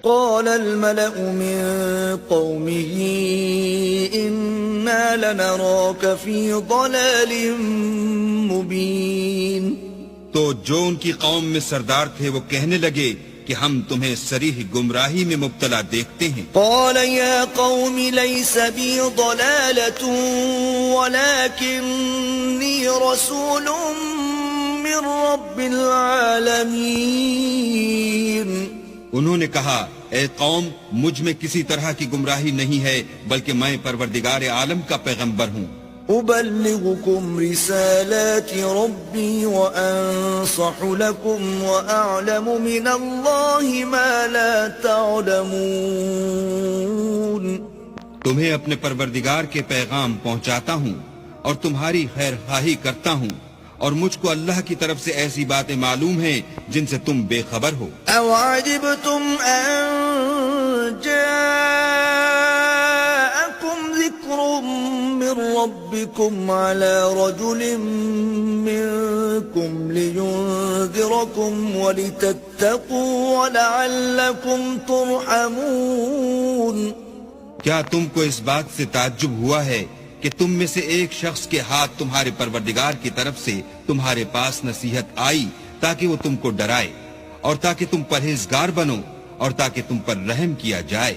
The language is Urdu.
قال الملأ من قومه إنا لنراك في ضلال مبين. تو جو ان کی قوم میں سردار تھے وہ کہنے لگے کہ ہم تمہیں صریح گمراہی میں مبتلا دیکھتے ہیں. قال يا قوم ليس بي ضلالة ولكني رسول من رب العالمين. انہوں نے کہا اے قوم مجھ میں کسی طرح کی گمراہی نہیں ہے بلکہ میں پروردگار عالم کا پیغمبر ہوں. أبلغكم رسالات ربي وأنصح لكم وأعلم من الله ما لا تعلمون. تمہیں اپنے پروردگار کے پیغام پہنچاتا ہوں اور تمہاری خیر خواہی کرتا ہوں اور مجھ کو اللہ کی طرف سے ایسی باتیں معلوم ہیں جن سے تم بے خبر ہو. أو عجبتم أن جاءكم ذكر من ربكم على رجل منكم لينذركم ولتتقوا ولعلكم ترحمون. کیا تم کو اس بات سے تعجب ہوا ہے کہ تم میں سے ایک شخص کے ہاتھ تمہارے پروردگار کی طرف سے تمہارے پاس نصیحت آئی تاکہ وہ تم کو ڈرائے اور تاکہ تم پرہیزگار بنو اور تاکہ تم پر رحم کیا جائے.